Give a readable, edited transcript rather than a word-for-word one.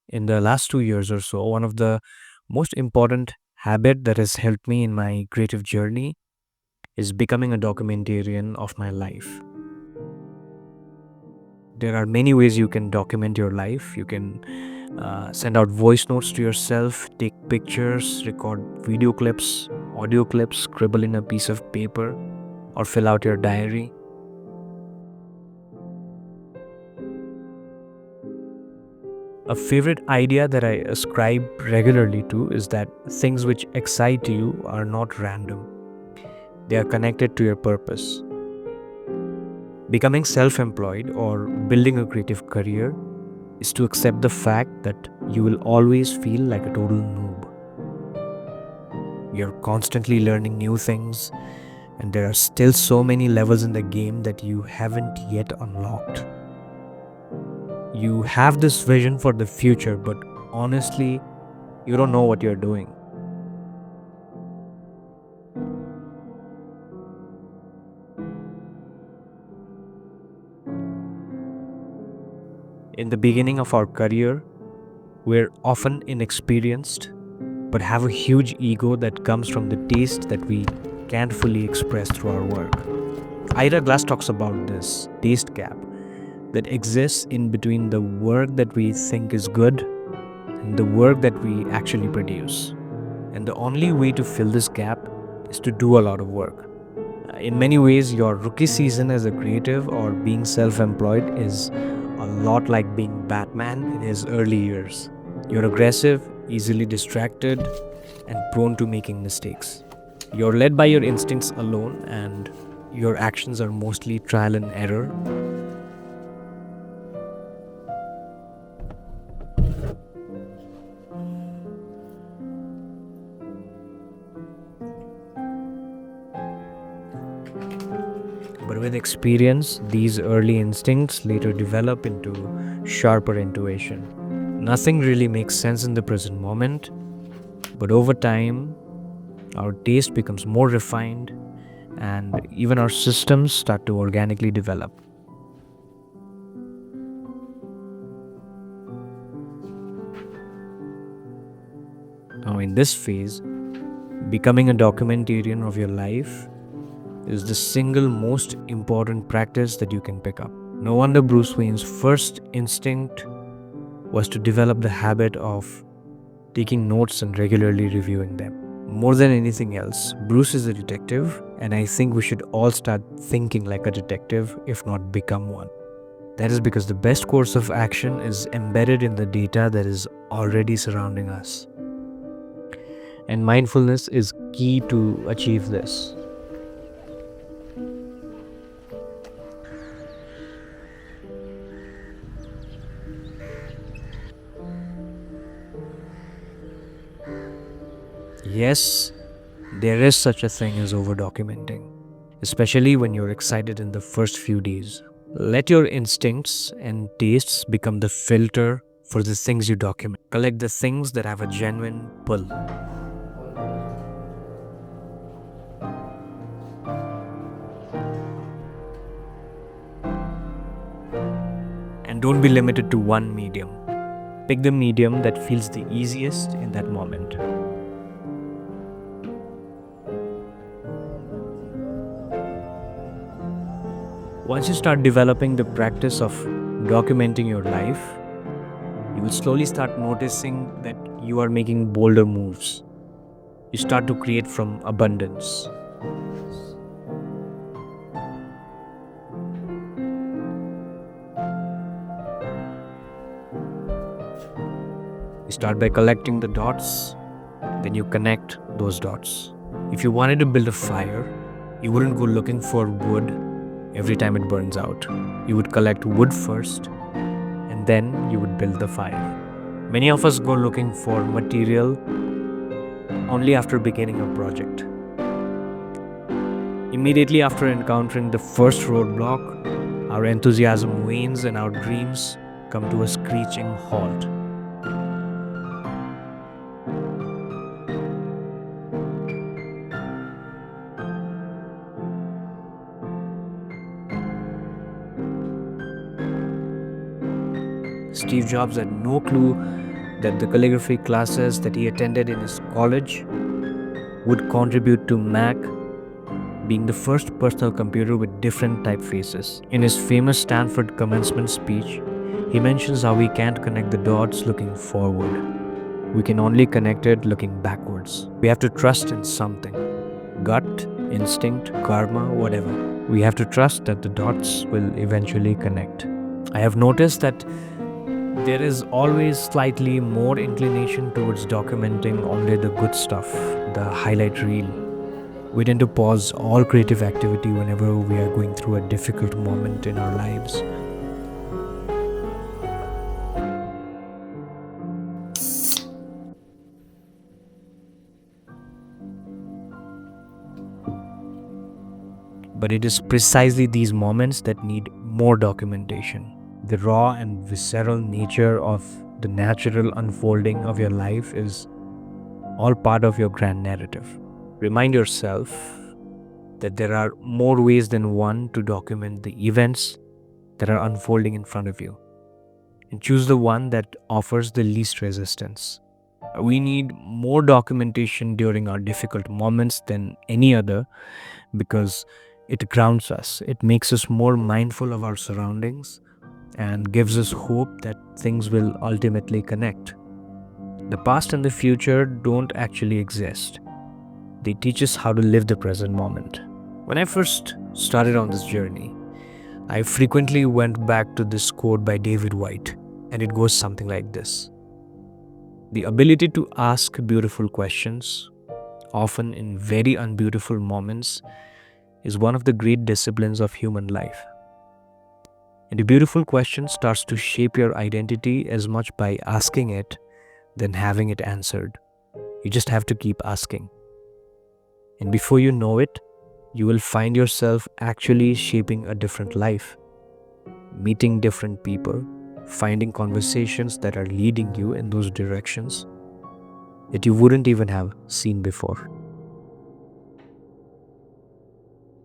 In the last 2 years or so, one of the most important habit that has helped me in my creative journey is becoming a documentarian of my life. There are many ways you can document your life. You can send out voice notes to yourself, take pictures, record video clips, audio clips, scribble in a piece of paper, or fill out your diary. A favorite idea that I ascribe regularly to is that things which excite you are not random, they are connected to your purpose. Becoming self employed or building a creative career is to accept the fact that you will always feel like a total noob. You're constantly learning new things, and there are still so many levels in the game that you haven't yet unlocked. You have this vision for the future, but honestly, you don't know what you're doing. In the beginning of our career, we're often inexperienced, but have a huge ego that comes from the taste that we can't fully express through our work. Ira Glass talks about this taste gap that exists in between the work that we think is good and the work that we actually produce. And the only way to fill this gap is to do a lot of work. In many ways, your rookie season as a creative or being self employed is a lot like being Batman in his early years. You're aggressive, easily distracted, and prone to making mistakes. You're led by your instincts alone, and your actions are mostly trial and error. But with experience, these early instincts later develop into sharper intuition. Nothing really makes sense in the present moment, but over time, our taste becomes more refined and even our systems start to organically develop. Now, in this phase, becoming a documentarian of your life is the single most important practice that you can pick up. No wonder Bruce Wayne's first instinct was to develop the habit of taking notes and regularly reviewing them. More than anything else, Bruce is a detective, and I think we should all start thinking like a detective, if not become one. That is because the best course of action is embedded in the data that is already surrounding us. And mindfulness is key to achieve this. Yes, there is such a thing as over documenting, especially when you're excited in the first few days. Let your instincts and tastes become the filter for the things you document. Collect the things that have a genuine pull. And don't be limited to one medium. Pick the medium that feels the easiest in that moment. Once you start developing the practice of documenting your life, you will slowly start noticing that you are making bolder moves. You start to create from abundance. You start by collecting the dots, then you connect those dots. If you wanted to build a fire, you wouldn't go looking for wood every time it burns out. You would collect wood first, and then you would build the fire. Many of us go looking for material only after beginning a project. Immediately after encountering the first roadblock, our enthusiasm wanes and our dreams come to a screeching halt. Steve Jobs had no clue that the calligraphy classes that he attended in his college would contribute to Mac being the first personal computer with different typefaces. In his famous Stanford commencement speech, he mentions how we can't connect the dots looking forward. We can only connect it looking backwards. We have to trust in something. Gut, instinct, karma, whatever. We have to trust that the dots will eventually connect. I have noticed that there is always slightly more inclination towards documenting only the good stuff, the highlight reel. We tend to pause all creative activity whenever we are going through a difficult moment in our lives. But it is precisely these moments that need more documentation. The raw and visceral nature of the natural unfolding of your life is all part of your grand narrative. Remind yourself that there are more ways than one to document the events that are unfolding in front of you, and choose the one that offers the least resistance. We need more documentation during our difficult moments than any other because it grounds us, it makes us more mindful of our surroundings, and gives us hope that things will ultimately connect. The past and the future don't actually exist. They teach us how to live the present moment. When I first started on this journey, I frequently went back to this quote by David White, and it goes something like this: the ability to ask beautiful questions, often in very unbeautiful moments, is one of the great disciplines of human life. And the beautiful question starts to shape your identity as much by asking it than having it answered. You just have to keep asking. And before you know it, you will find yourself actually shaping a different life, meeting different people, finding conversations that are leading you in those directions that you wouldn't even have seen before.